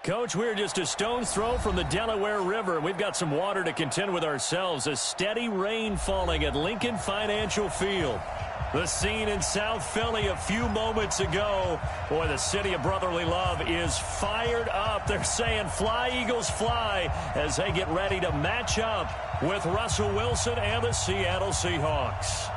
Coach, we're just a stone's throw from the Delaware River, and we've got some water to contend with ourselves. A steady rain falling at Lincoln Financial Field. The scene in South Philly a few moments ago. Boy, the city of brotherly love is fired up. They're saying fly, Eagles, fly, as they get ready to match up with Russell Wilson and the Seattle Seahawks.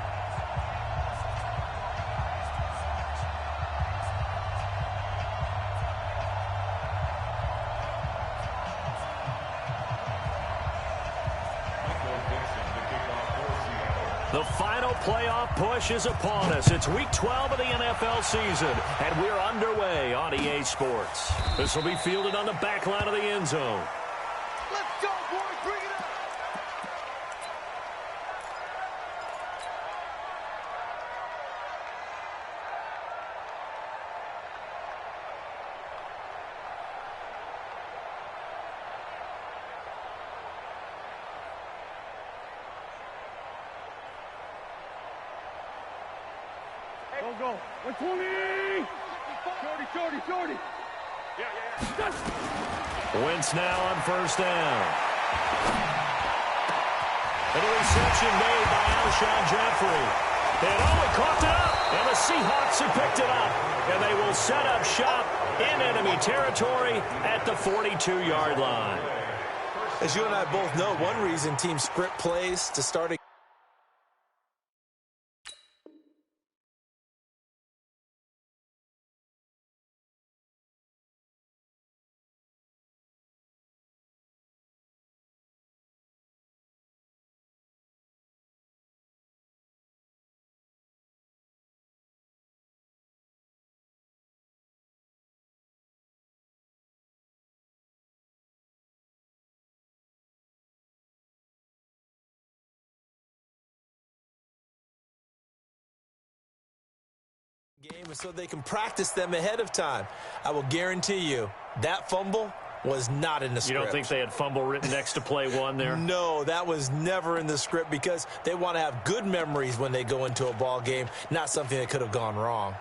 The final playoff push is upon us. It's Week 12 of the NFL season, and we're underway on EA Sports. This will be fielded on the back line of the end zone. Let's go, boys. Bring it up. Go. 120. Shorty. Yeah. Wentz now on first down. And a reception made by Alshon Jeffrey. And he caught it up. And the Seahawks have picked it up. And they will set up shop in enemy territory at the 42-yard line. As you and I both know, one reason teams script plays to start a game so they can practice them ahead of time. I will guarantee you that fumble was not in the script. You don't think they had fumble written next to play one there? No, that was never in the script because they want to have good memories when they go into a ball game, not something that could have gone wrong.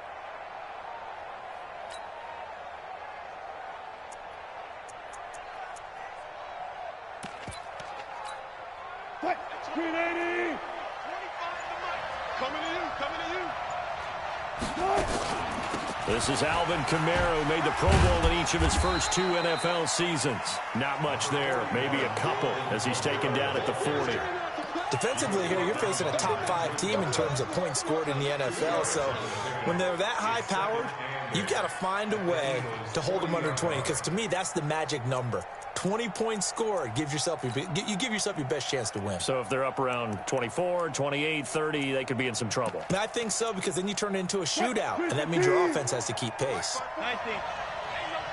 Screen 80. Coming to you. This is Alvin Kamara, who made the Pro Bowl in each of his first 2 NFL seasons. Not much there, maybe a couple, as he's taken down at the 40. Defensively here, you're facing a top 5 team in terms of points scored in the NFL. So when they're that high-powered, you've got to find a way to hold them under 20. Because to me, that's the magic number. 20 points scored gives yourself you give yourself your best chance to win. So if they're up around 24, 28, 30, they could be in some trouble. And I think so, because then you turn it into a shootout, and that means your offense has to keep pace. Ain't no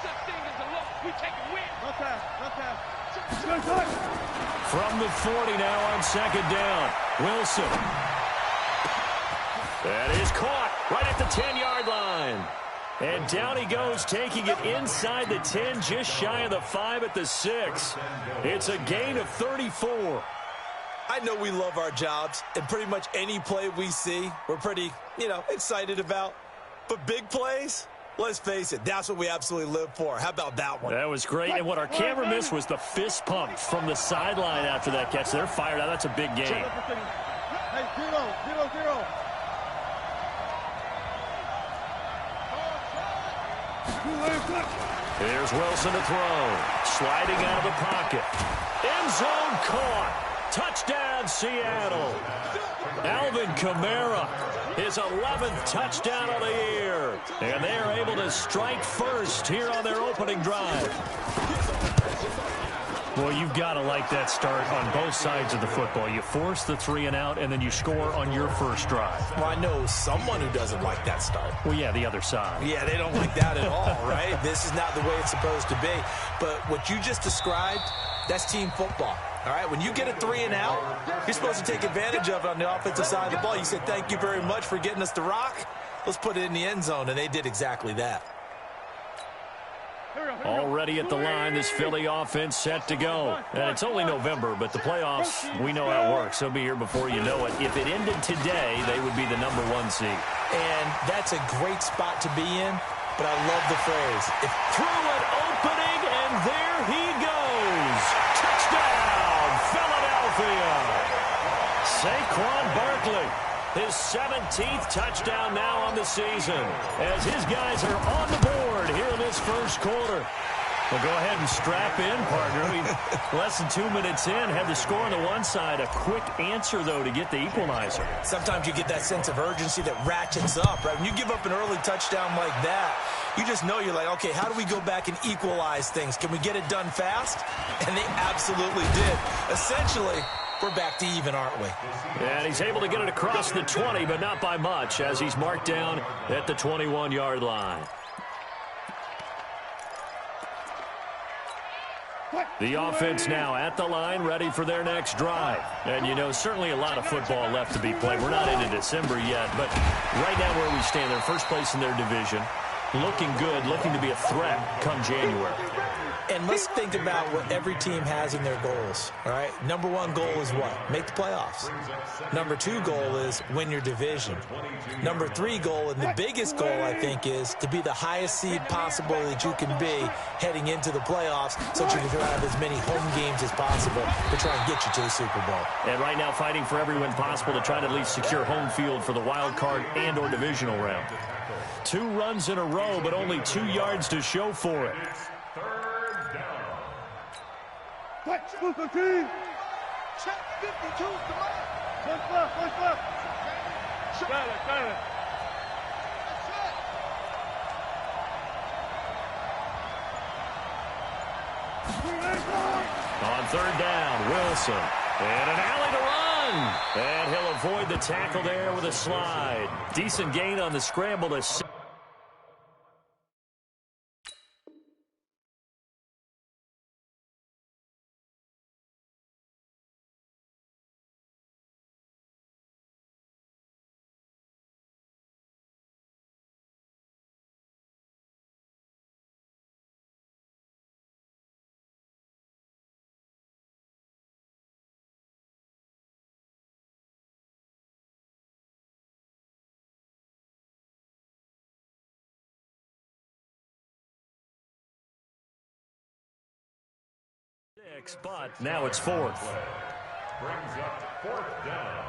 such thing as a loss. We take a win. No time. From the 40 now on second down. Wilson. That is caught right at the 10-yard line. And down he goes, taking it inside the 10, just shy of the 5 at the 6. It's a gain of 34. I know we love our jobs, and pretty much any play we see, we're pretty, excited about. But big plays, let's face it, that's what we absolutely live for. How about that one? That was great, and what our camera missed was the fist pump from the sideline after that catch. They're fired out. That's a big game. Hey, 0. Here's Wilson to throw. Sliding out of the pocket. End zone caught. Touchdown, Seattle. Alvin Kamara, his 11th touchdown of the year. And they are able to strike first here on their opening drive. Well, you've got to like that start on both sides of the football. You force the 3 and out, and then you score on your first drive. Well, I know someone who doesn't like that start. Well, yeah, the other side. Yeah, they don't like that at all, right? This is not the way it's supposed to be. But what you just described, that's team football. All right, when you get a 3 and out, you're supposed to take advantage of it on the offensive side of the ball. You said, thank you very much for getting us the rock. Let's put it in the end zone, and they did exactly that. Already at the line, this Philly offense set to go. And it's only November, but the playoffs, we know how it works. They'll be here before you know it. If it ended today, they would be the #1 seed. And that's a great spot to be in, but I love the phrase. Through an opening, and there he goes. Touchdown, Philadelphia. Saquon Barkley. His 17th touchdown now on the season as his guys are on the board here in this first quarter. Well, go ahead and strap in, partner. Less than 2 minutes in, had the score on the one side. A quick answer, though, to get the equalizer. Sometimes you get that sense of urgency that ratchets up, right? When you give up an early touchdown like that, you just know you're like, okay, how do we go back and equalize things? Can we get it done fast? And they absolutely did. Essentially, we're back to even, aren't we? And he's able to get it across the 20, but not by much, as he's marked down at the 21-yard line. The offense now at the line, ready for their next drive. And, you know, certainly a lot of football left to be played. We're not into December yet, but right now where we stand, they're first place in their division. Looking good, looking to be a threat come January. And let's think about what every team has in their goals, all right? #1 goal is what? Make the playoffs. #2 goal is win your division. #3 goal, and the biggest goal, I think, is to be the highest seed possible that you can be heading into the playoffs so that you can have as many home games as possible to try and get you to the Super Bowl. And right now fighting for every win possible to try to at least secure home field for the wild card and or divisional round. 2 runs in a row, but only 2 yards to show for it. Check 52, come on. Left. Got it. On 3rd down, Wilson. And an alley to run. And he'll avoid the tackle there with a slide. Decent gain on the scramble to... But now it's 4th. Brings up 4th down.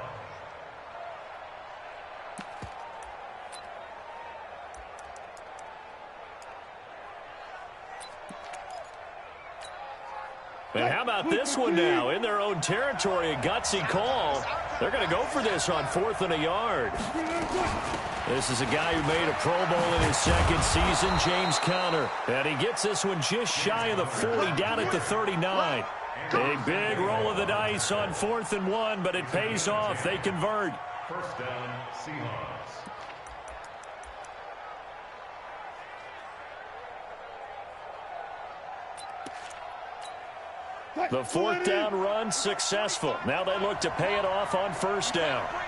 And how about this one now? In their own territory, a gutsy call. They're going to go for this on 4th and a yard. This is a guy who made a Pro Bowl in his 2nd season, James Conner. And he gets this one just shy of the 40, down at the 39. A big roll of the dice on 4th and 1, but it pays off. They convert. First down, Seahawks. The 4th down run successful. Now they look to pay it off on 1st down. Check.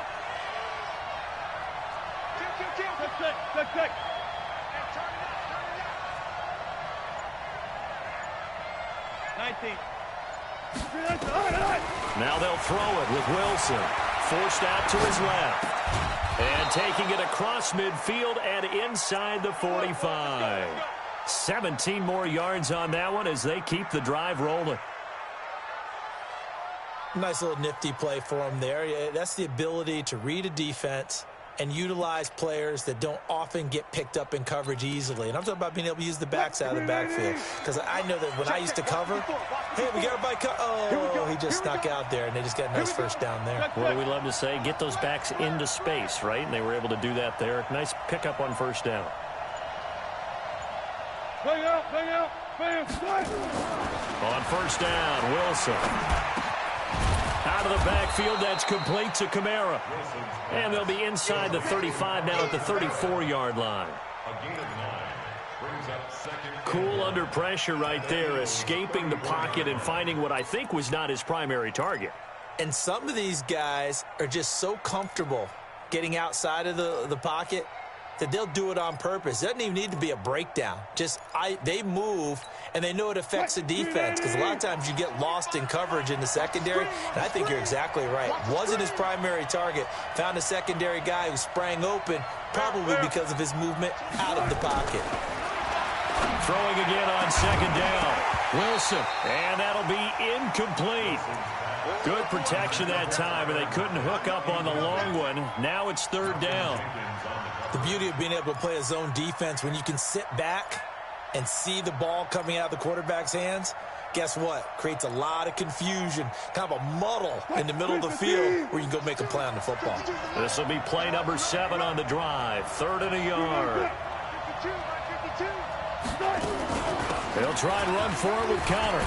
Now they'll throw it with Wilson. Forced out to his left. And taking it across midfield and inside the 45. 17 more yards on that one as they keep the drive rolling. Nice little nifty play for him there. That's the ability to read a defense and utilize players that don't often get picked up in coverage easily. And I'm talking about being able to use the backs out of the backfield. Because I know that when I used to cover, hey, we got everybody oh, he just snuck out there, and they just got a nice 1st down there. What do we love to say? Get those backs into space, right? And they were able to do that there. Nice pickup on 1st down. Bang out. On 1st down, Wilson. Out of the backfield, that's complete to Kamara. And they'll be inside the 35 now at the 34-yard line. Cool under pressure right there, escaping the pocket and finding what I think was not his primary target. And some of these guys are just so comfortable getting outside of the pocket that they'll do it on purpose. It doesn't even need to be a breakdown. Just they move, and they know it affects the defense because a lot of times you get lost in coverage in the secondary, and I think you're exactly right. Wasn't his primary target. Found a secondary guy who sprang open, probably because of his movement out of the pocket. Throwing again on second down. Wilson, and that'll be incomplete. Good protection that time, and they couldn't hook up on the long one. Now it's third down. The beauty of being able to play a zone defense when you can sit back and see the ball coming out of the quarterback's hands, guess what? Creates a lot of confusion, kind of a muddle in the middle of the field where you can go make a play on the football. This will be play number 7 on the drive. 3rd and a yard. He'll try and run for it with Connor.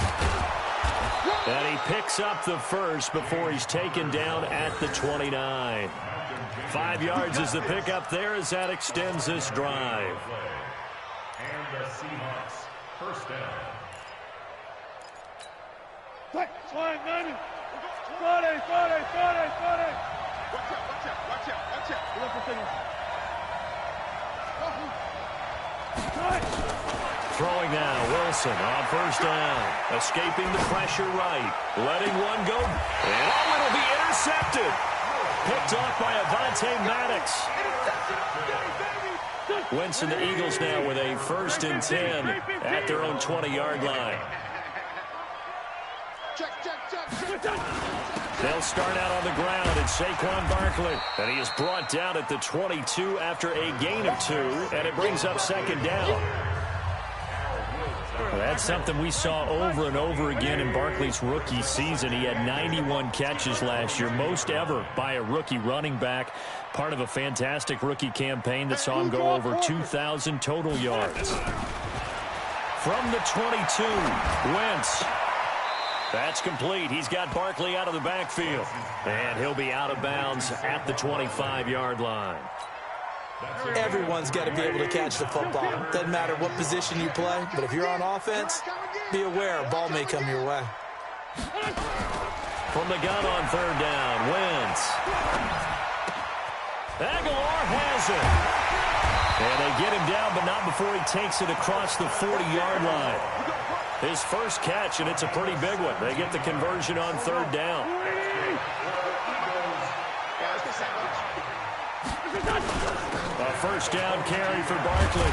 And he picks up the first before he's taken down at the 29. 5 yards is the pickup there as that extends this drive. And the Seahawks first down. Fine, Manny. Friday. Watch out. Throwing now, Wilson on first down. Escaping the pressure right. Letting one go. And it'll be intercepted. Picked off by Avonte Maddox. Wentz and the Eagles now with a 1st and 10 at their own 20-yard line. They'll start out on the ground. It's Saquon Barkley. And he is brought down at the 22 after a gain of 2. And it brings up second down. Well, that's something we saw over and over again in Barkley's rookie season. He had 91 catches last year, most ever by a rookie running back. Part of a fantastic rookie campaign that saw him go over 2,000 total yards. From the 22, Wentz. That's complete. He's got Barkley out of the backfield. And he'll be out of bounds at the 25-yard line. Everyone's got to be able to catch the football. Doesn't matter what position you play, but if you're on offense, be aware a ball may come your way. From the gun on 3rd down, Wentz. Aguilar has it. And they get him down, but not before he takes it across the 40-yard line. His first catch, and it's a pretty big one. They get the conversion on 3rd down. A first down carry for Barkley.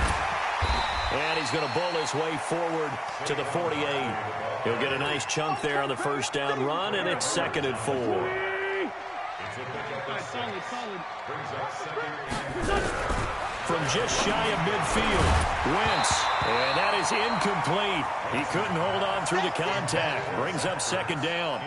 And he's going to bull his way forward to the 48. He'll get a nice chunk there on the first down run, and it's 2nd and 4. From just shy of midfield, Wentz. And that is incomplete. He couldn't hold on through the contact. Brings up 2nd down.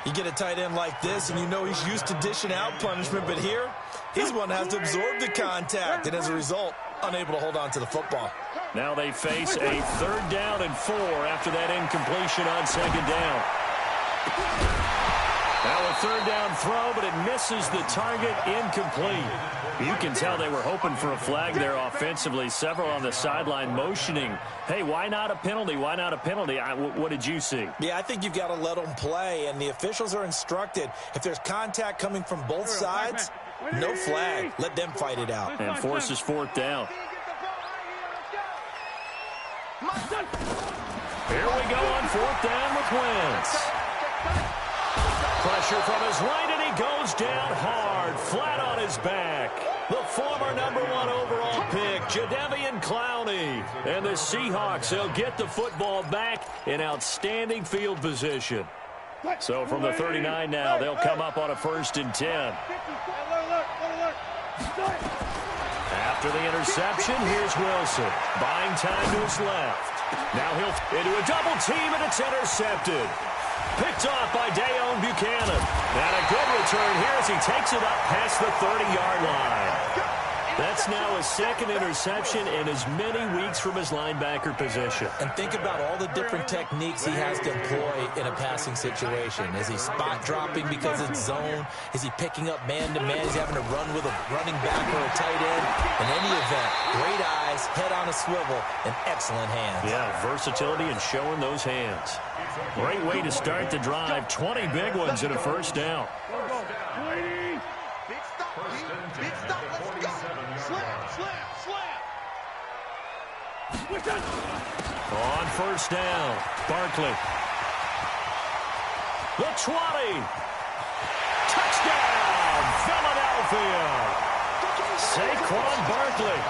You get a tight end like this, and you know he's used to dishing out punishment, but here, he's one that has to absorb the contact, and as a result, unable to hold on to the football. Now they face a 3rd down and 4 after that incompletion on 2nd down. Now a 3rd down throw, but it misses the target, incomplete. You can tell they were hoping for a flag there offensively. Several on the sideline motioning, hey, why not a penalty? Why not a penalty? What did you see? Yeah, I think you've got to let them play, and the officials are instructed. If there's contact coming from both sides, no flag. Let them fight it out. And forces 4th down. Here we go on 4th down with Wentz. Pressure from his right, and he goes down hard, flat on his back. The former #1 overall pick, Jadeveon Clowney. And the Seahawks, they'll get the football back in outstanding field position. So from the 39 now, they'll come up on a 1st and 10. After the interception, here's Wilson. Buying time to his left. Now he'll into a double team, and it's intercepted. Picked off by Dayon Buchanan. And a good return here as he takes it up past the 30-yard line. That's now his 2nd interception in as many weeks from his linebacker position. And think about all the different techniques he has to employ in a passing situation. Is he spot dropping because it's zone? Is he picking up man-to-man? He's having to run with a running back or a tight end. In any event, great eyes, head on a swivel, and excellent hands. Yeah, versatility and showing those hands. Great way to start the drive. 20 big ones and a 1st down. Big stop, let's go. Slip. On first down, Barkley. The 20. Touchdown, Philadelphia. Saquon Barkley,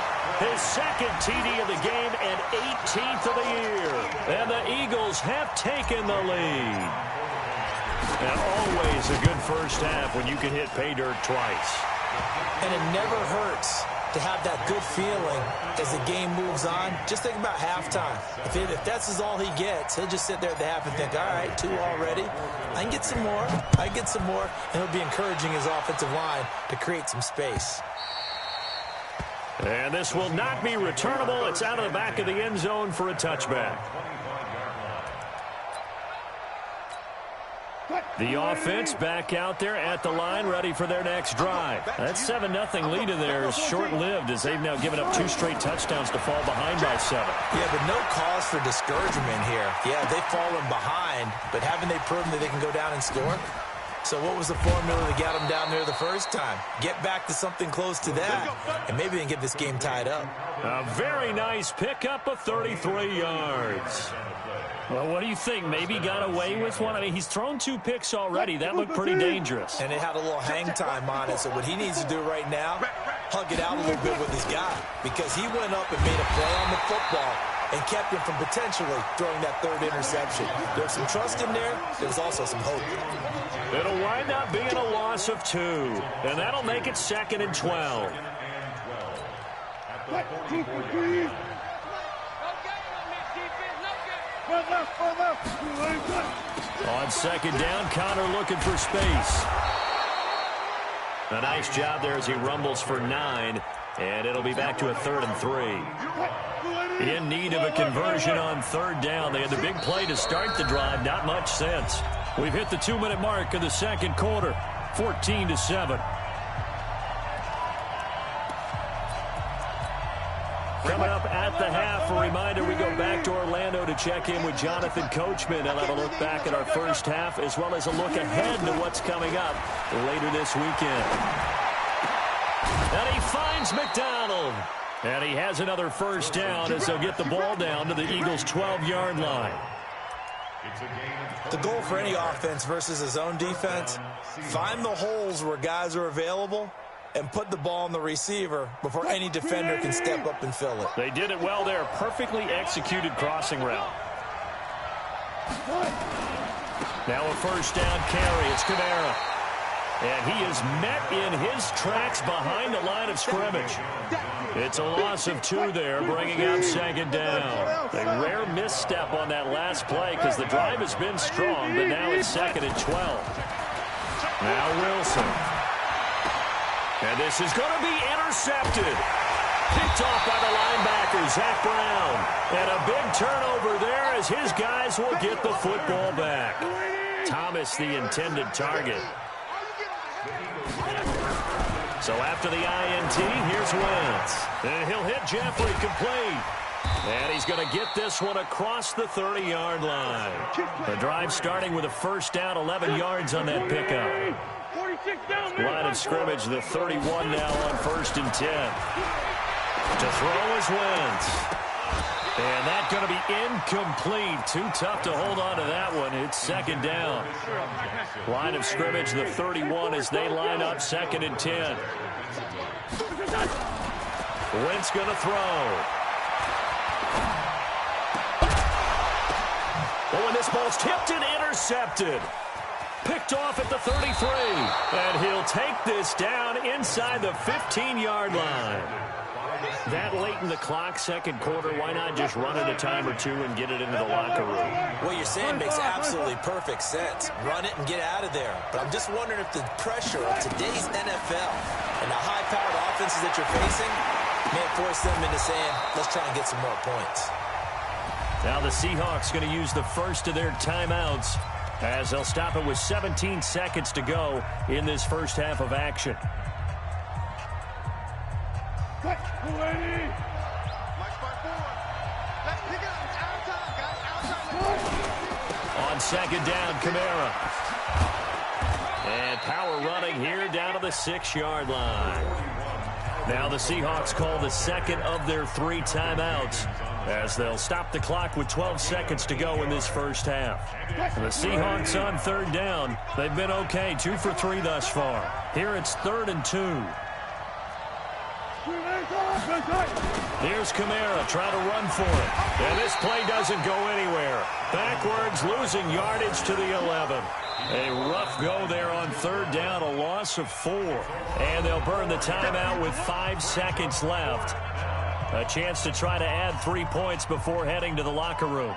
his second TD of the game and 18th of the year. And the Eagles have taken the lead. And always a good first half when you can hit pay dirt twice. And it never hurts to have that good feeling as the game moves on. Just think about halftime. If that's all he gets, he'll just sit there at the half and think, all right, 2 already. I can get some more. I can get some more. And he'll be encouraging his offensive line to create some space. And this will not be returnable. It's out of the back of the end zone for a touchback. The offense back out there at the line, ready for their next drive. That 7-0 lead in there is short-lived as they've now given up 2 straight touchdowns to fall behind by 7. Yeah, but no cause for discouragement here. Yeah, they've fallen behind, but haven't they proven that they can go down and score? So what was the formula that got them down there the first time? Get back to something close to that, and maybe they can get this game tied up. A very nice pickup of 33 yards. Well, what do you think? Maybe got away with one? I mean, he's thrown 2 picks already. That looked pretty dangerous. And it had a little hang time on it. So what he needs to do right now, hug it out a little bit with his guy. Because he went up and made a play on the football and kept him from potentially throwing that 3rd interception. There's some trust in there. There's also some hope. It'll wind up being a loss of 2. And that'll make it 2nd and 12. On 2nd down, Connor looking for space. A nice job there as he rumbles for 9, and it'll be back to a 3rd and 3. In need of a conversion on 3rd down. They had the big play to start the drive. Not much sense. We've hit the 2-minute mark of the 2nd quarter. 14-7. Coming up at the half, a reminder, we go back to Orlando to check in with Jonathan Coachman and have a look back at our first half, as well as a look ahead to what's coming up later this weekend. And he finds McDonald. And he has another first down as they'll get the ball down to the Eagles' 12-yard line. The goal for any offense versus his own defense, find the holes where guys are available and put the ball on the receiver before any defender can step up and fill it. They did it well there. Perfectly executed crossing route. Now a first down carry. It's Kamara. And he is met in his tracks behind the line of scrimmage. It's a loss of 2 there, bringing up 2nd down. A rare misstep on that last play because the drive has been strong, but now it's 2nd and 12. Now Wilson. And this is going to be intercepted. Picked off by the linebacker, Zach Brown. And a big turnover there as his guys will get the football back. Thomas, the intended target. So after the INT, here's Wentz. And he'll hit Jeffrey complete. And he's going to get this one across the 30-yard line. The drive starting with a first down, 11 yards on that pickup. Line of scrimmage, the 31 now on 1st and 10. To throw is Wentz. And that's going to be incomplete. Too tough to hold on to that one. It's 2nd down. Line of scrimmage, the 31 as they line up 2nd and 10. Wentz going to throw. Oh, and this ball's tipped and intercepted. Picked off at the 33. And he'll take this down inside the 15-yard line. That late in the clock, 2nd quarter, why not just run it a time or 2 and get it into the locker room? What you're saying makes absolutely perfect sense. Run it and get out of there. But I'm just wondering if the pressure of today's NFL and the high-powered offenses that you're facing may force them into saying, let's try and get some more points. Now the Seahawks going to use the first of their timeouts as they'll stop it with 17 seconds to go in this first half of action. On 2nd down, Kamara. And power running here down to the 6-yard line. Now the Seahawks call the second of their 3 timeouts as they'll stop the clock with 12 seconds to go in this first half. The Seahawks on third down. They've been okay, 2 for 3 thus far. Here it's 3rd and 2. Here's Kamara trying to run for it. And this play doesn't go anywhere. Backwards, losing yardage to the 11. A rough go there on third down, a loss of 4. And they'll burn the timeout with 5 seconds left. A chance to try to add 3 points before heading to the locker room.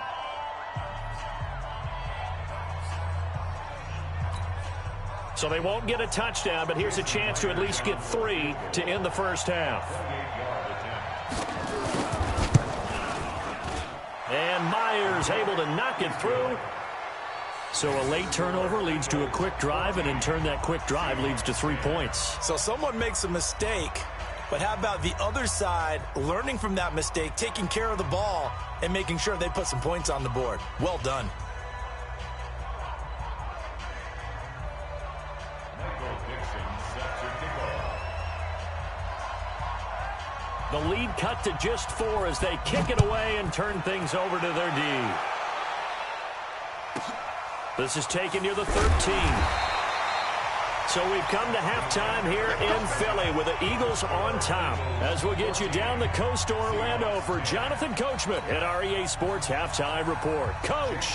So they won't get a touchdown, but here's a chance to at least get 3 to end the first half. And Myers able to knock it through. So a late turnover leads to a quick drive, and in turn that quick drive leads to 3 points. So someone makes a mistake, but how about the other side learning from that mistake, taking care of the ball, and making sure they put some points on the board? Well done. The lead cut to just 4 as they kick it away and turn things over to their D. This is taken near the 13. So we've come to halftime here in Philly with the Eagles on top. As we'll get you down the coast to Orlando for Jonathan Coachman at our EA Sports Halftime Report. Coach!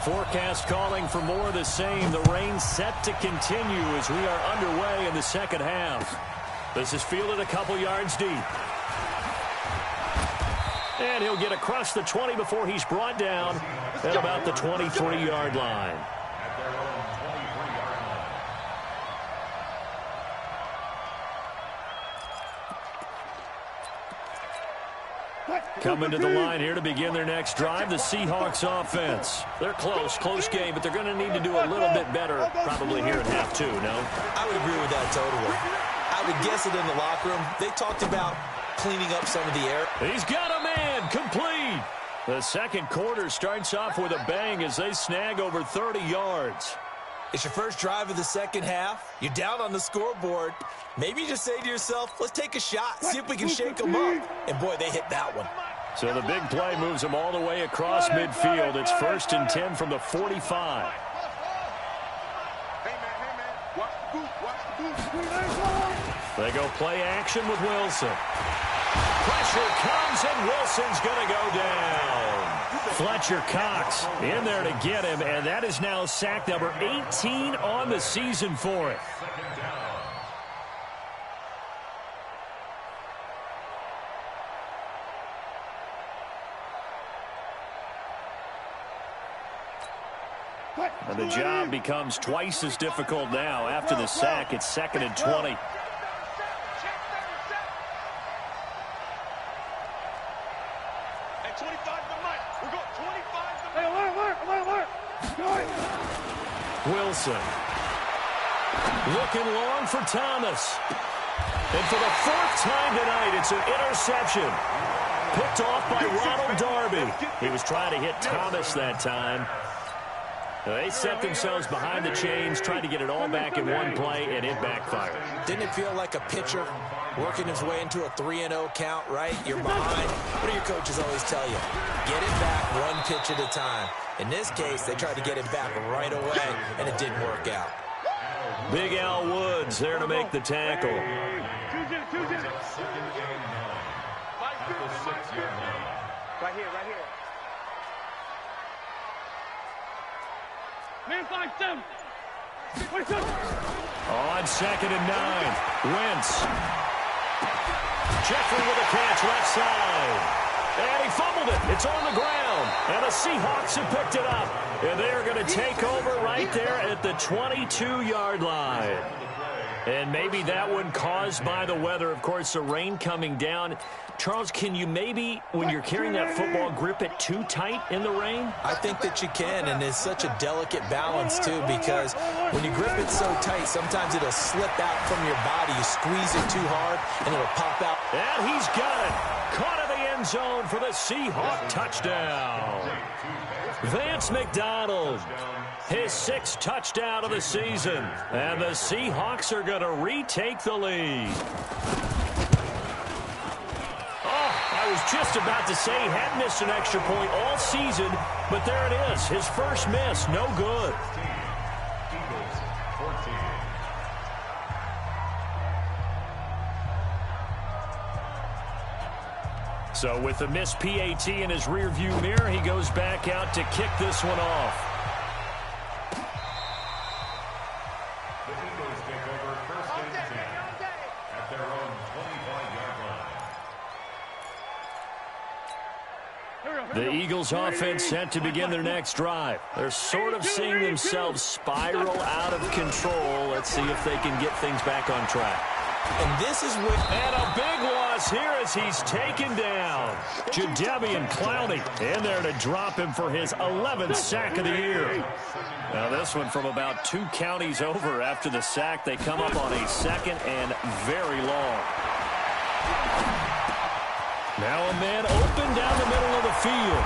Forecast calling for more of the same. The rain set to continue as we are underway in the second half. This is fielded a couple yards deep. And he'll get across the 20 before he's brought down at about the 23-yard line. Coming to the line here to begin their next drive, the Seahawks offense. They're close game, but they're going to need to do a little bit better probably here in half 2, no? I would agree with that totally. I would guess it in the locker room. They talked about cleaning up some of the air. He's got a man, complete. The second quarter starts off with a bang as they snag over 30 yards. It's your first drive of the second half. You're down on the scoreboard. Maybe you just say to yourself, let's take a shot, see if we can shake them up. And, boy, they hit that one. So the big play moves them all the way across midfield. It's 1st and 10 from the 45. They go play action with Wilson. Pressure comes, and Wilson's going to go down. Fletcher Cox in there to get him, and that is now sack number 18 on the season for it. And the job becomes twice as difficult now. After the sack, it's 2nd and 20. Wilson looking long for Thomas. And for the 4th time tonight, it's an interception. Picked off by Ronald Darby. He was trying to hit Thomas that time. They set themselves behind the chains, tried to get it all back in one play, and it backfired. Didn't it feel like a pitcher working his way into a 3-0 count, right? You're behind. What do your coaches always tell you? Get it back one pitch at a time. In this case, they tried to get it back right away, and it didn't work out. Big Al Woods there to make the tackle. Right here. Man 5-7. On 2nd and 9. Wentz. Jeffrey with a catch left side. And he fumbled it. It's on the ground. And the Seahawks have picked it up. And they're going to take over right there at the 22-yard line. And maybe that one caused by the weather. Of course, the rain coming down. Charles, can you maybe, when you're carrying that football, grip it too tight in the rain? I think that you can, and it's such a delicate balance, too, because when you grip it so tight, sometimes it'll slip out from your body. You squeeze it too hard, and it'll pop out. And he's got it. Caught in the end zone for the Seahawk touchdown. Vance McDonald, his 6th touchdown of the season. And the Seahawks are going to retake the lead. just about to say he hadn't missed an extra point all season, but there it is. His first miss, no good. Eagles 14. So with the missed PAT in his rearview mirror, he goes back out to kick this one off. The Eagles take over first and 10 at their own 25-yard line. The Eagles offense set to begin their next drive. They're sort of seeing themselves spiral out of control. Let's see if they can get things back on track. And this is what... And a big loss here as he's taken down. Jadeveon Clowney in there to drop him for his 11th sack of the year. Now this one from about 2 counties over after the sack. They come up on a second and very long. Now a man open down the middle of the field.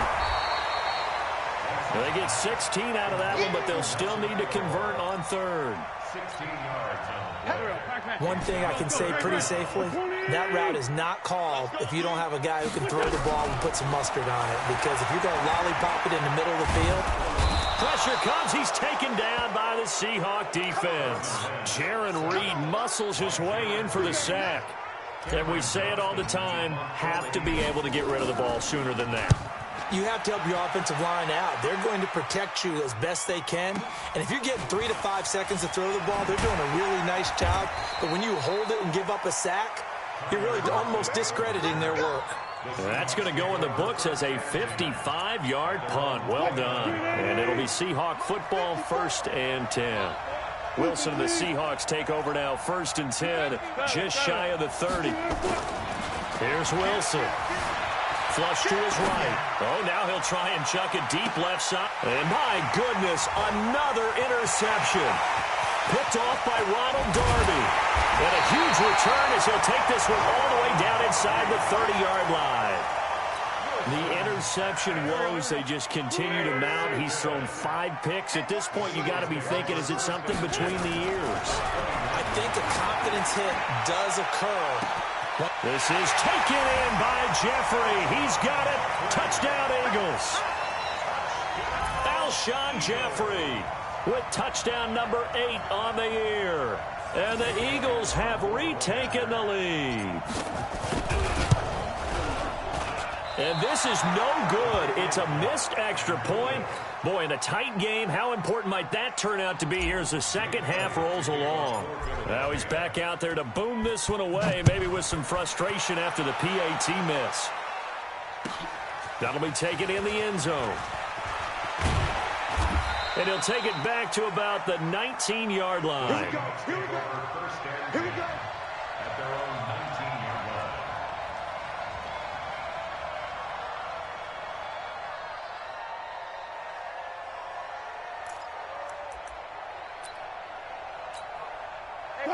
They get 16 out of that one, but they'll still need to convert on third. 16 yards on the play. One thing I can say pretty safely, that route is not called if you don't have a guy who can throw the ball and put some mustard on it. Because if you're going to lollipop it in the middle of the field... Pressure comes. He's taken down by the Seahawk defense. Jaron Reed muscles his way in for the sack. And we say it all the time, have to be able to get rid of the ball sooner than that. You have to help your offensive line out. They're going to protect you as best they can. And if you're getting 3 to 5 seconds to throw the ball, they're doing a really nice job. But when you hold it and give up a sack, you're really almost discrediting their work. That's going to go in the books as a 55-yard punt. Well done. And it'll be Seahawk football, 1st and 10. Wilson and the Seahawks take over now, 1st and 10, just shy of the 30. Here's Wilson. Flush to his right. Oh, now he'll try and chuck it deep left side. And my goodness, another interception. Picked off by Ronald Darby. And a huge return as he'll take this one all the way down inside the 30-yard line. The interception woes, they just continue to mount. He's thrown 5 picks. At this point, you got to be thinking, is it something between the ears? I think a confidence hit does occur. This is taken in by Jeffrey. He's got it. Touchdown, Eagles. Alshon Jeffrey with touchdown number 8 on the year. And the Eagles have retaken the lead. And this is no good. It's a missed extra point. Boy, in a tight game, how important might that turn out to be here as the second half rolls along? Now he's back out there to boom this one away, maybe with some frustration after the PAT miss. That'll be taken in the end zone. And he'll take it back to about the 19-yard line. Here we go. Here we go. At their own 19-yard line.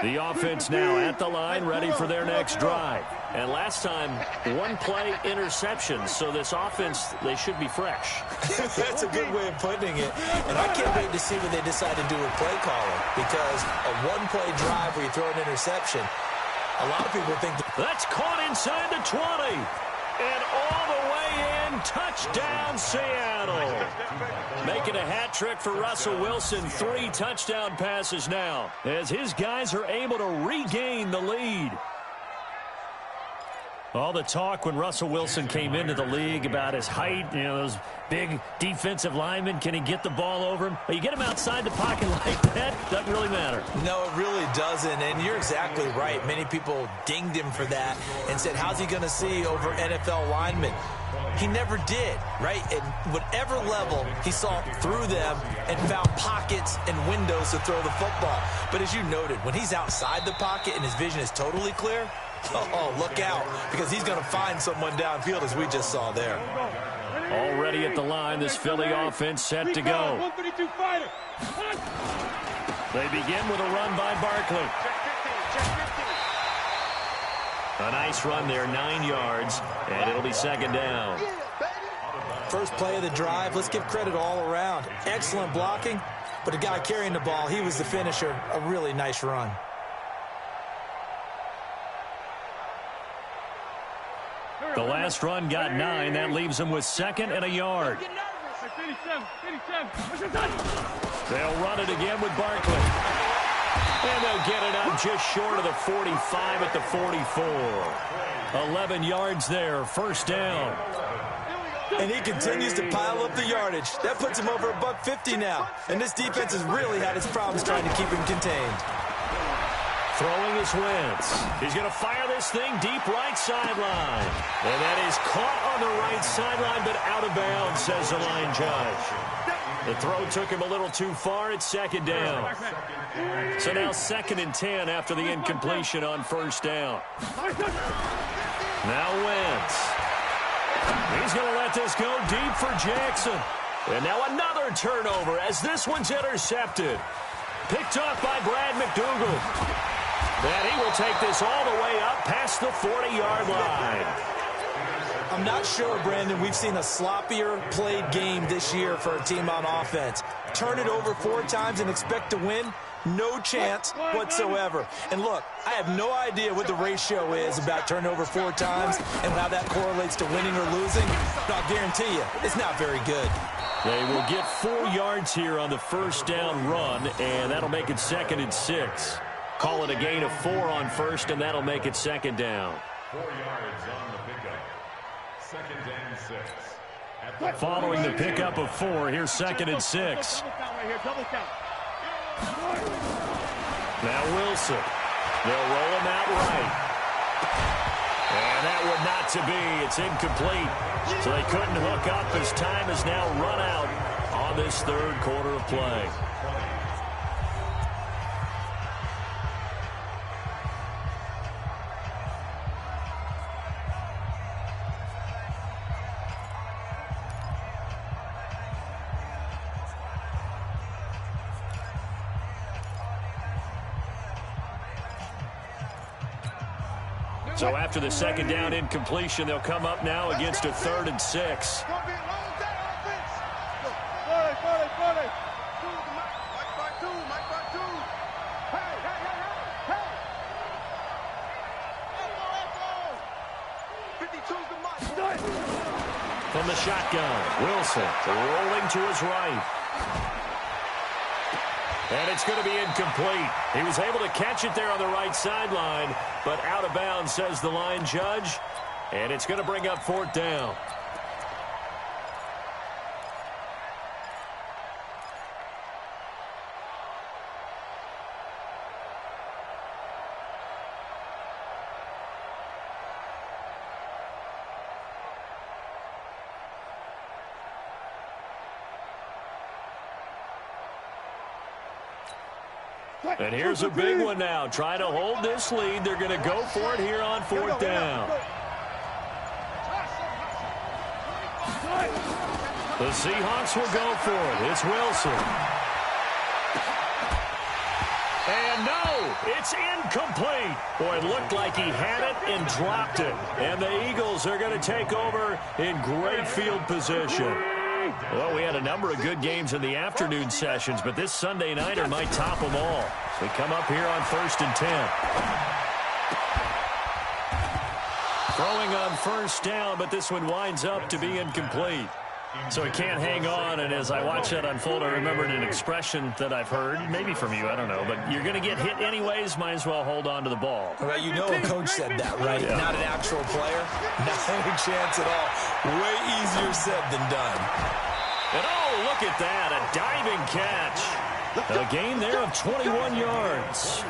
The offense now at the line, ready for their next drive. And last time, 1-play interception. So this offense, they should be fresh. That's a good way of putting it. And I can't wait to see what they decide to do with play calling. Because a 1-play drive where you throw an interception, a lot of people think that's caught inside the 20. And all the way in, touchdown Seattle. Making a hat trick for Russell Wilson. 3 touchdown passes now as his guys are able to regain the lead. All the talk when Russell Wilson came into the league about his height, you know, those big defensive linemen, can he get the ball over him? Well, you get him outside the pocket like that, doesn't really matter. No, it really doesn't, and you're exactly right. Many people dinged him for that and said, how's he going to see over NFL linemen? He never did, right? At whatever level, he saw through them and found pockets and windows to throw the football. But as you noted, when he's outside the pocket and his vision is totally clear, oh, look out, because he's going to find someone downfield, as we just saw there. Already at the line, this Philly offense set to go. 132 fighter. They begin with a run by Barkley. A nice run there, 9 yards, and it'll be second down. First play of the drive, let's give credit all around. Excellent blocking, but the guy carrying the ball, he was the finisher. A really nice run. The last run got 9. That leaves him with 2nd and a yard. They'll run it again with Barkley. And they'll get it up just short of the 45 at the 44. 11 yards there, first down. And he continues to pile up the yardage. That puts him over $150 now. And this defense has really had its problems trying to keep him contained. Throwing is Wentz. He's going to fire this thing deep right sideline. And that is caught on the right sideline, but out of bounds, says the line judge. The throw took him a little too far. It's 2nd down. So now 2nd and 10 after the incompletion on first down. Now Wentz. He's going to let this go deep for Jackson. And now another turnover as this one's intercepted. Picked off by Brad McDougal. And he will take this all the way up past the 40-yard line. I'm not sure, Brandon, we've seen a sloppier played game this year for a team on offense. Turn it over 4 times and expect to win? No chance whatsoever. And look, I have no idea what the ratio is about turnover 4 times and how that correlates to winning or losing. But I'll guarantee you, it's not very good. They will get 4 yards here on the first down run, and that'll make it 2nd and 6. Call it a gain of 4 on first, and that'll make it 2nd down. 4 yards on the pickup. 2nd and 6. Following the pickup of 4, here's 2nd and 6. Now Wilson. They'll roll him out right. And that would not to be. It's incomplete. So they couldn't hook up as time has now run out on this 3rd quarter of play. So after the 2nd down incompletion, they'll come up now against a 3rd and 6. From the shotgun, Wilson rolling to his right. And it's going to be incomplete. He was able to catch it there on the right sideline, but out of bounds, says the line judge. And it's going to bring up 4th down. And here's a big one now. Trying to hold this lead. They're going to go for it here on 4th down. The Seahawks will go for it. It's Wilson. And no, it's incomplete. Boy, it looked like he had it and dropped it. And the Eagles are going to take over in great field position. Well, we had a number of good games in the afternoon sessions, but this Sunday nighter might top them all. So we come up here on 1st and 10. Throwing on first down, but this one winds up to be incomplete. So he can't hang on, and as I watch that unfold, I remembered an expression that I've heard, maybe from you, I don't know, but you're going to get hit anyways, might as well hold on to the ball. Well, you know a coach said that, right? Yeah. Not an actual player. Not any chance at all. Way easier said than done. And oh, look at that, a diving catch. A gain there of 21 yards.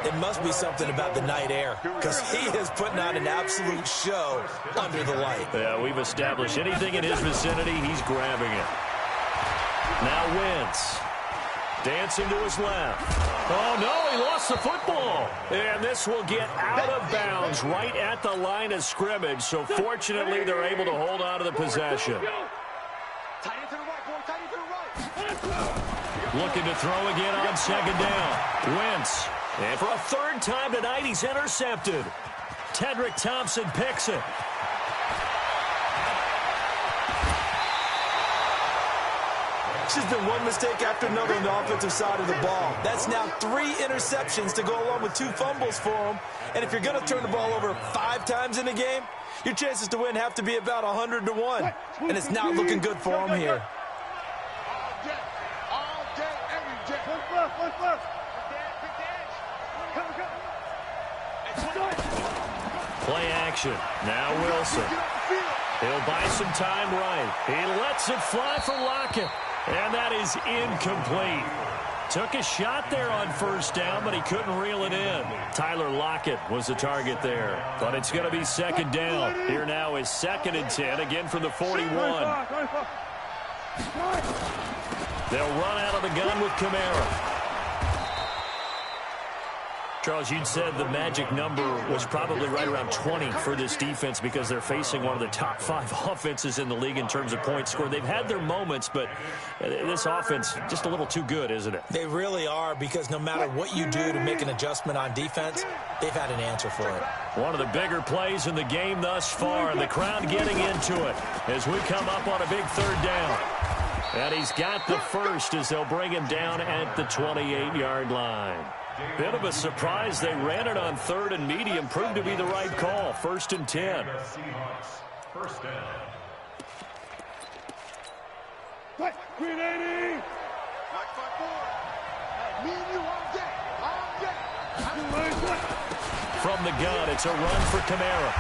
It must be something about the night air, because he is putting on an absolute show under the light. Yeah, we've established anything in his vicinity, he's grabbing it. Now Wentz. Dancing to his left. Oh, no, he lost the football. And this will get out of bounds right at the line of scrimmage. So fortunately, they're able to hold on to the possession. Looking to throw again on 2nd down. Wentz. And for a 3rd time tonight, he's intercepted. Tedrick Thompson picks it. It's just been one mistake after another on the offensive side of the ball. That's now 3 interceptions to go along with 2 fumbles for him. And if you're going to turn the ball over 5 times in a game, your chances to win have to be about 100 to 1. And it's not looking good for him here. All day, every day. Look left. Play action. Now Wilson. He'll buy some time right. He lets it fly for Lockett. And that is incomplete. Took a shot there on first down, but he couldn't reel it in. Tyler Lockett was the target there. But it's going to be second down. Here now is 2nd and 10, again from the 41. They'll run out of the gun with Kamara. Charles, you'd said the magic number was probably right around 20 for this defense because they're facing one of the top 5 offenses in the league in terms of points scored. They've had their moments, but this offense just a little too good, isn't it? They really are, because no matter what you do to make an adjustment on defense, they've had an answer for it. One of the bigger plays in the game thus far, and the crowd getting into it as we come up on a big 3rd down. And he's got the first as they'll bring him down at the 28-yard line. Bit of a surprise. They ran it on 3rd and medium. Proved to be the right call. 1st and 10. First down. Green 80. Me and you all day. From the gun, it's a run for Kamara.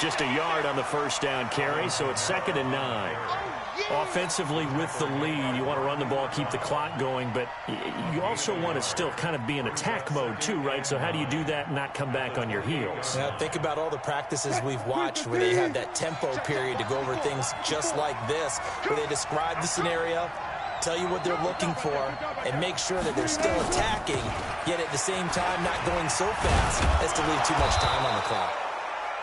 Just a yard on the first down carry, so it's 2nd and 9. Offensively with the lead, you want to run the ball, keep the clock going, but you also want to still kind of be in attack mode too, right? So how do you do that and not come back on your heels? Now, think about all the practices we've watched where they have that tempo period to go over things just like this, where they describe the scenario, tell you what they're looking for, and make sure that they're still attacking, yet at the same time not going so fast as to leave too much time on the clock.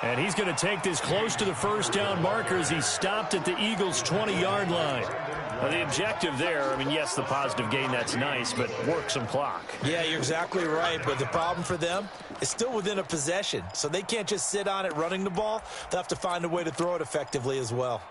And he's going to take this close to the first down marker as he's stopped at the Eagles' 20-yard line. Now, the objective there, I mean, yes, the positive gain, that's nice, but work some clock. Yeah, you're exactly right, but the problem for them is still within a possession, so they can't just sit on it running the ball. They'll have to find a way to throw it effectively as well.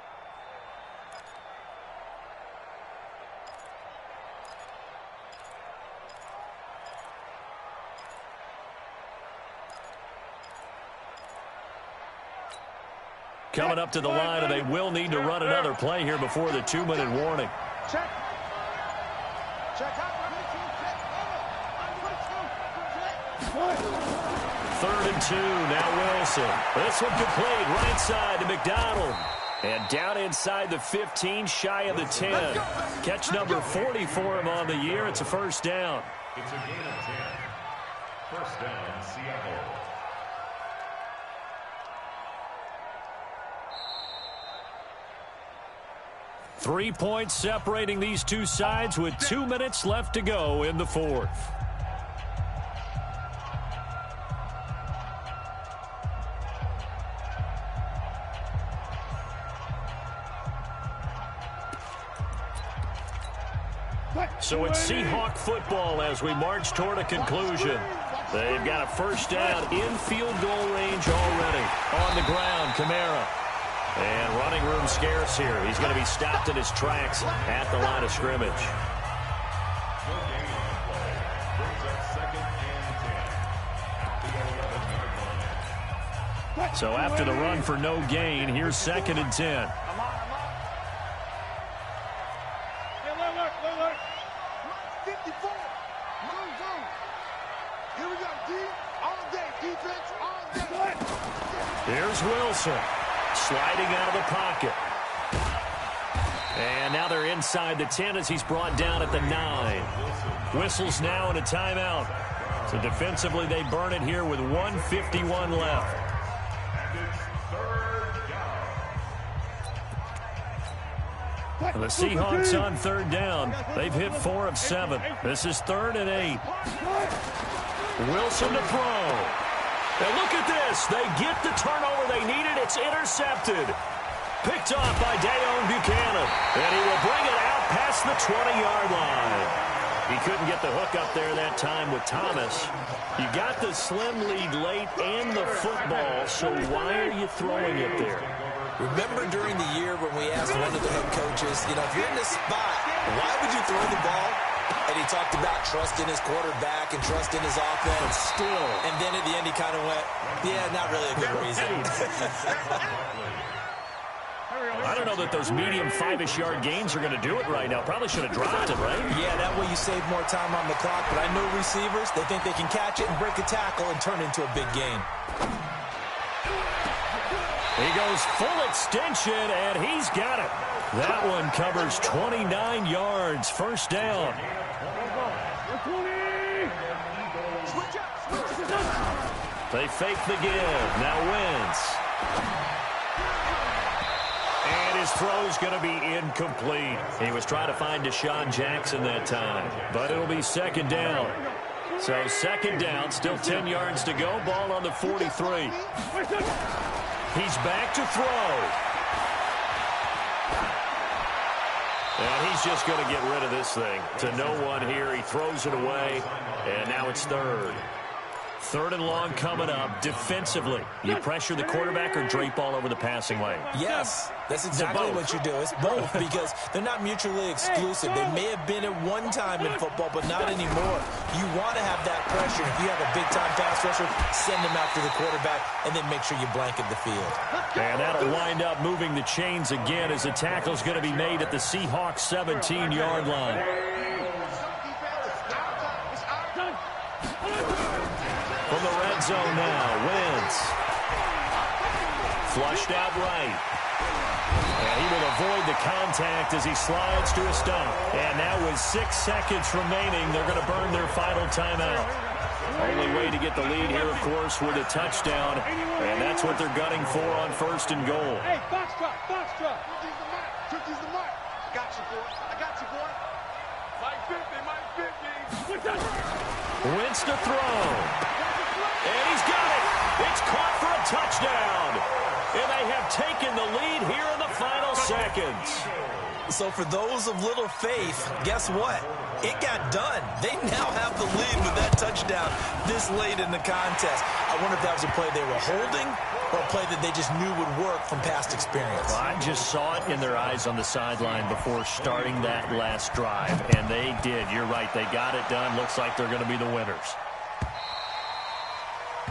Coming up to the line, and they will need to run another play here before the 2-minute warning. Check. 3rd and 2, now Wilson. This one complete, right side to McDonald. And down inside the 15, shy of the 10. Catch number 40 for him on the year. It's a first down. It's a gain of 10. First down, Seattle. Three points separating these two sides with 2 minutes left to go in the 4th. So it's Seahawk football as we march toward a conclusion. They've got a first down in field goal range already. On the ground, Kamara. And running room scarce here. He's going to be stopped in his tracks at the line of scrimmage. No gain on the play. Brings up 2nd and 10. So after the run for no gain, here's 2nd and 10. Look. 54. No zone. Here we go, D. All day. Defense all day. Here's Wilson. Sliding out of the pocket. And now they're inside the 10 as he's brought down at the 9. Whistles now and a timeout. So defensively they burn it here with 1:51 left. And it's 3rd down. The Seahawks on 3rd down. They've hit 4 of 7. This is 3rd and 8. Wilson to throw. And look at this. They get the turnover they needed. It's intercepted. Picked off by Dayon Buchanan. And he will bring it out past the 20-yard line. He couldn't get the hook up there that time with Thomas. You got the slim lead late and the football, so why are you throwing it there? Remember during the year when we asked one of the head coaches, if you're in this spot, why would you throw the ball? And he talked about trusting his quarterback and trusting his offense. Still. And then at the end he kind of went, yeah, not really a good reason. I don't know that those medium 5-ish yard gains are going to do it right now. Probably should have dropped it, right? Yeah, that way you save more time on the clock. But I know receivers, they think they can catch it and break a tackle and turn it into a big gain. He goes full extension, and he's got it. That one covers 29 yards. First down. They fake the give. Now Wentz. And his throw's going to be incomplete. He was trying to find Deshaun Jackson that time, but it'll be second down. So second down, still 10 yards to go. Ball on the 43. He's back to throw. And he's just going to get rid of this thing. To no one here. He throws it away, and now it's third. Third and long coming up. Defensively, you pressure the quarterback or drape all over the passing lane? Yes, that's exactly what you do. It's both because they're not mutually exclusive. They may have been at one time in football, but not anymore. You want to have that pressure. If you have a big-time pass rusher, send them after the quarterback, and then make sure you blanket the field. And that'll wind up moving the chains again as the tackle's going to be made at the Seahawks 17-yard line. From the red zone now, Wentz. Flushed out right. And he will avoid the contact as he slides to a stop. And now with 6 seconds remaining, they're going to burn their final timeout. Only way to get the lead here, of course, with a touchdown. And that's what they're gunning for on first and goal. Hey, box truck, box truck. Turkey's the mark. I got you, boy. I got you, boy. Mike 50, Mike 50. Wentz to throw. And he's got it. It's caught for a touchdown. And they have taken the lead here in the final seconds. So for those of little faith, guess what? It got done. They now have the lead with that touchdown this late in the contest. I wonder if that was a play they were holding or a play that they just knew would work from past experience. Well, I just saw it in their eyes on the sideline before starting that last drive, and they did. You're right. They got it done. Looks like they're going to be the winners.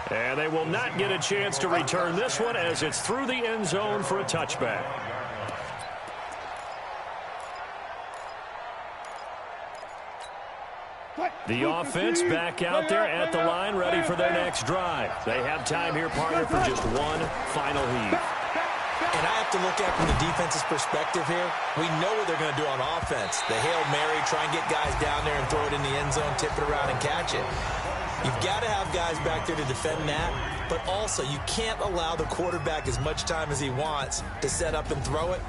And they will not get a chance to return this one as it's through the end zone for a touchback. The offense back out there at the line, ready for their next drive. They have time here, partner, for just one final heave. And I have to look at from the defense's perspective here. We know what they're going to do on offense. The Hail Mary, try and get guys down there and throw it in the end zone, tip it around and catch it. You've got to have guys back there to defend that, but also you can't allow the quarterback as much time as he wants to set up and throw it.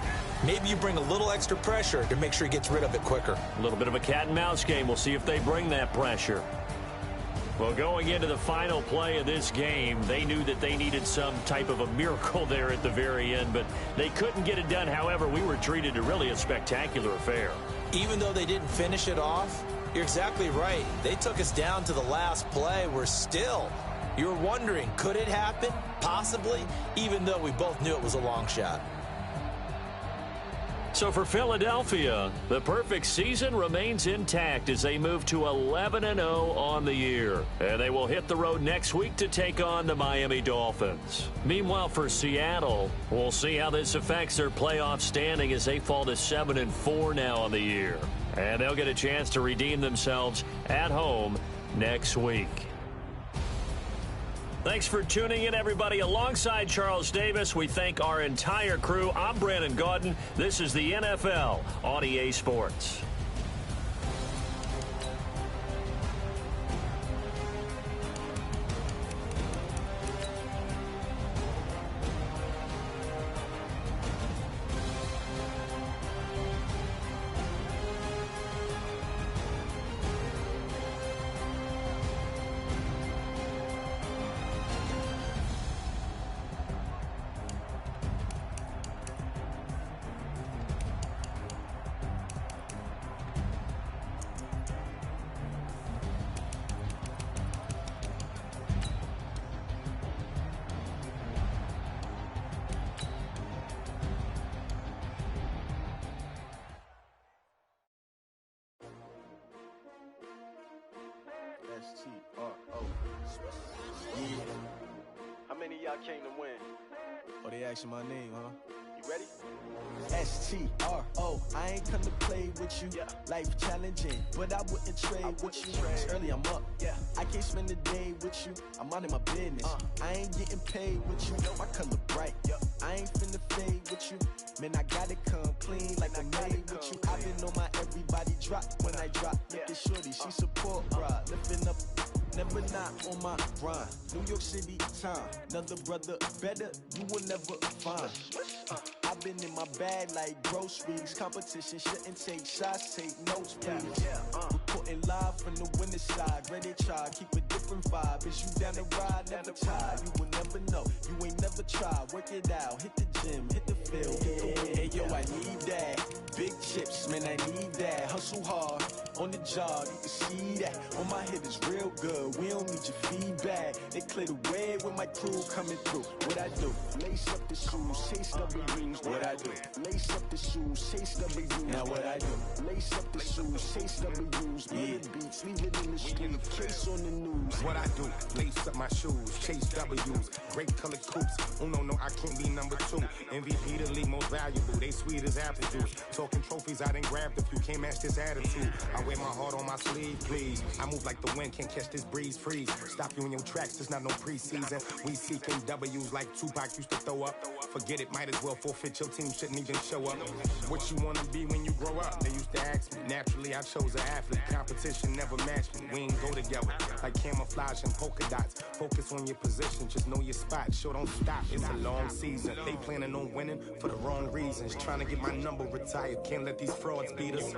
Maybe you bring a little extra pressure to make sure he gets rid of it quicker. A little bit of a cat and mouse game. We'll see if they bring that pressure. Well, going into the final play of this game, they knew that they needed some type of a miracle there at the very end, but they couldn't get it done. However, we were treated to really a spectacular affair. Even though they didn't finish it off, you're exactly right. They took us down to the last play. You're wondering, could it happen? Possibly, even though we both knew it was a long shot. So for Philadelphia, the perfect season remains intact as they move to 11-0 on the year. And they will hit the road next week to take on the Miami Dolphins. Meanwhile, for Seattle, we'll see how this affects their playoff standing as they fall to 7-4 now on the year. And they'll get a chance to redeem themselves at home next week. Thanks for tuning in, everybody. Alongside Charles Davis, we thank our entire crew. I'm Brandon Gaudin. This is the NFL on EA Sports. S-T-R-O. Yeah. How many of y'all came to win? Oh, they asking my name, huh? You ready? S-T-R-O. I ain't come to play with you. Life challenging, but I wouldn't trade with you. It's early, I'm up. I can't spend the day with you. I'm minding my business. I ain't getting paid with you. My color bright. I ain't finna fade with you. Man, I gotta come clean like I'm made with you. I been on my everybody drop when I drop. Look at shorty, she support ride. Lifting up, never not on my grind. New York City time. Another brother better, you will never find. I've been in my bag like groceries. Competition shouldn't take shots, take notes, please. Reporting live from the winning side. Ready to try, keep a different vibe. Is you down the ride, never tired. You will never know, you ain't never tried. Work it out, hit the gym, hit the field, hit the win. Hey yo, I need that. Big chips, man, I need that. Hustle hard, on the job, you can see that. On my hit is real good, we don't need your feedback. They clear the way with my crew coming through. What I do? Lace up the shoes, chase W's. What I do? Lace up the shoes, chase W's. Now what I do? Lace up the shoes, chase W's. Murder beats, leave it in the street, case on the news. What I do? Lace up my shoes, chase W's. Great colored coops. Oh no, I can't be number 2. MVP the league most valuable. They sweet as apple juice. Talking trophies, I done grabbed a few. Can't match this attitude. I wear my heart on my sleeve, please. I move like the wind, can't catch this breeze, freeze. Stop you in your tracks, there's not no preseason. We seeking W's like Tupac used to throw up. Forget it, might as well forfeit. Your team shouldn't even show up. What you wanna be when you grow up? They used to ask me. Naturally, I chose an athlete. Competition never matched me. We ain't go together like camouflage and polka dots. Focus on your position, just know your spot. Sure, don't stop. It's a long season. They planning on winning for the wrong reasons. Trying to get my number retired. Can't let these frauds beat us.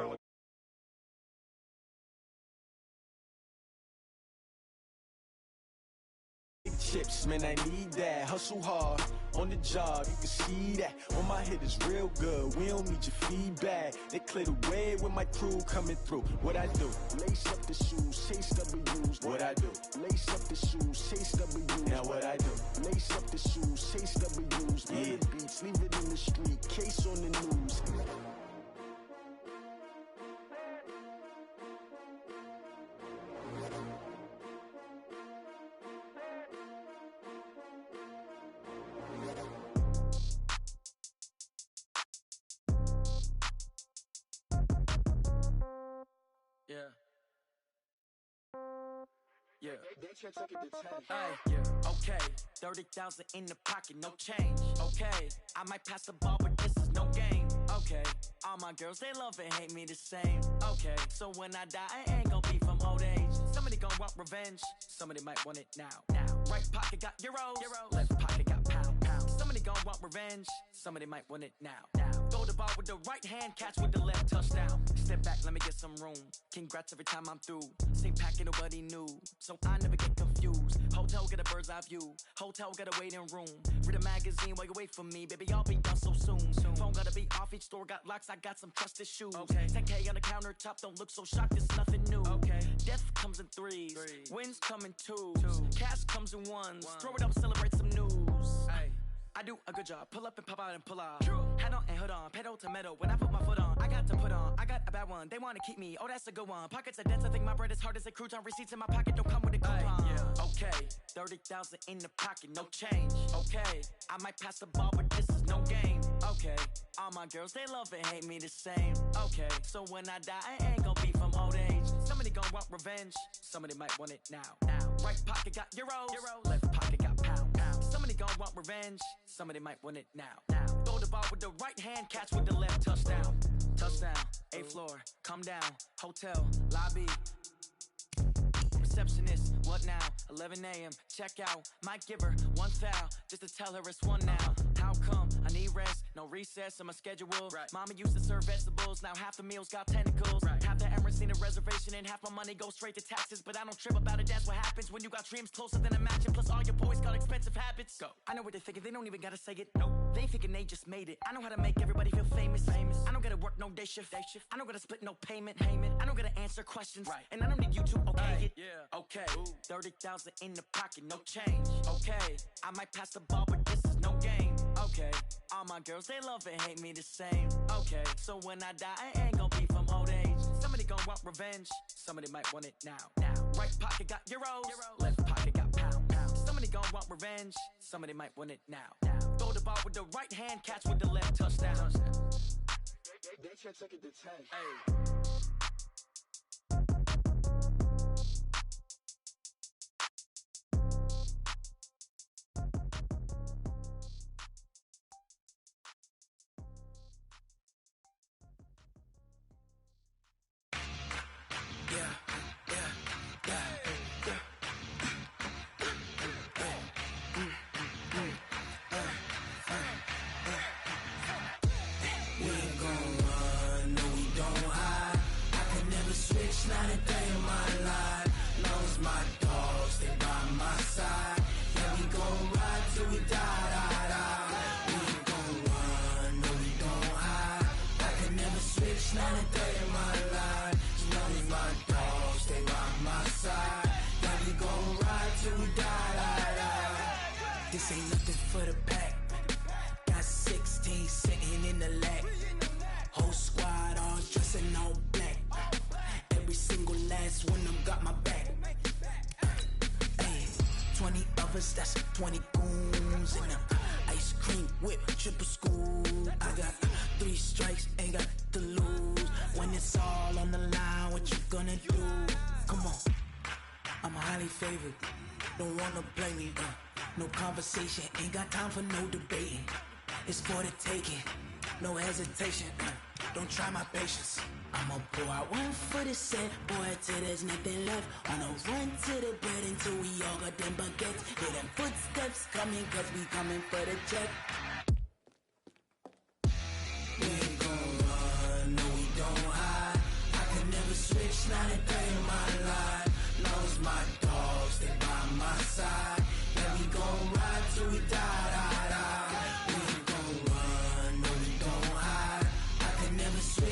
Chips, man, I need that. Hustle hard, on the job, you can see that. On my hit is real good, we don't need your feedback. They clear the way with my crew coming through. What I do? Lace up the shoes, chase W's. What I do? Lace up the shoes, chase W's. Now what I do? Lace up the shoes, chase W's. Murder beats, leave it in the street, case on the news. Okay, 30,000 in the pocket, no change. Okay, I might pass the ball, but this is no game. Okay, all my girls, they love and hate me the same. Okay, so when I die, I ain't gon' be from old age. Somebody gon' want revenge, somebody might want it now. Right pocket got euros, left pocket got pound. Somebody gon' want revenge, somebody might want it now. Throw the ball with the right hand, catch with the left, touchdown. Step back, let me get some room. Congrats every time I'm through. Same packet, nobody knew, so I never get confused. Hotel get a bird's eye view. Hotel get a waiting room. Read a magazine while you wait for me, baby. I'll be done so soon. Phone gotta be off. Each store got locks. I got some trusted shoes. 10K on the countertop. Don't look so shocked. It's nothing new. Death comes in threes. Wins come in twos. Cash comes in ones. Throw it up, celebrate some news. I do a good job. Pull up and pop out and pull off. Head on and hood on. Pedal to metal. When I put my foot on, I got to put on. I got a bad one. They want to keep me. Oh, that's a good one. Pockets are dense. I think my bread is hard as a crouton. Receipts in my pocket don't come with a coupon. Okay, 30,000 in the pocket, no change. Okay, I might pass the ball, but this is no game. Okay, all my girls, they love and hate me the same. Okay, so when I die, I ain't gon' be from old age. Somebody gon' want revenge. Somebody might want it now. Right pocket got euros. Left pocket got pound. Somebody gon' want revenge. Somebody might want it now. Throw the ball with the right hand, catch with the left, touchdown. Touchdown, 8th floor, come down, hotel, lobby. Receptionist, what now? 11 a.m., check out. Might give her one foul, just to tell her it's one now. How come? I need rest, no recess in my schedule. Mama used to serve vegetables, now half the meals got tentacles. Half the errands need a reservation and half my money goes straight to taxes. But I don't trip about it, that's what happens when you got dreams closer than a match. And plus all your boys got expensive habits. Go. I know what they're thinking, they don't even gotta say it. Nope. They ain't thinking they just made it. I know how to make everybody feel famous. I don't gotta work no day shift. I don't gotta split no payment. I don't gotta answer questions. And I don't need you to okay it. Okay, 30,000 in the pocket, no change. Okay, I might pass the ball, but this is no game. Okay, all my girls, they love and hate me the same. Okay, so when I die, I ain't gon' be from old age. Somebody gon' want revenge, somebody might want it now. Right pocket got euros, left pocket got pounds. Somebody gon' want revenge, somebody might want it now. Throw the ball with the right hand, catch with the left, touchdown. They can't take it to 10. Hey. Not a day in my life. Long as my dogs, they by my side. Yeah, we gon' ride till we die. We ain't gon' run, no, we don't hide. I can never switch, not a day in my life. As long as my dogs, stay by my side. Yeah, we gon' ride till we die. This ain't nothing for the pack. Got 16 sitting in the lap. Whole squad all dressing all black. Every single last one of them got my back. Hey, 20 of us, that's 20 goons in them. Ice cream whip, triple scoop. I got 3 strikes, ain't got to lose. When it's all on the line, what you gonna do? Come on, I'm highly favored. Don't wanna play me, no conversation. Ain't got time for no debating. It's for the taking, no hesitation. Don't try my patience. I'ma pour out one for the set, boy, till there's nothing left. On a run to the bread until we all got them baguettes. Hear them footsteps coming, cause we coming for the check.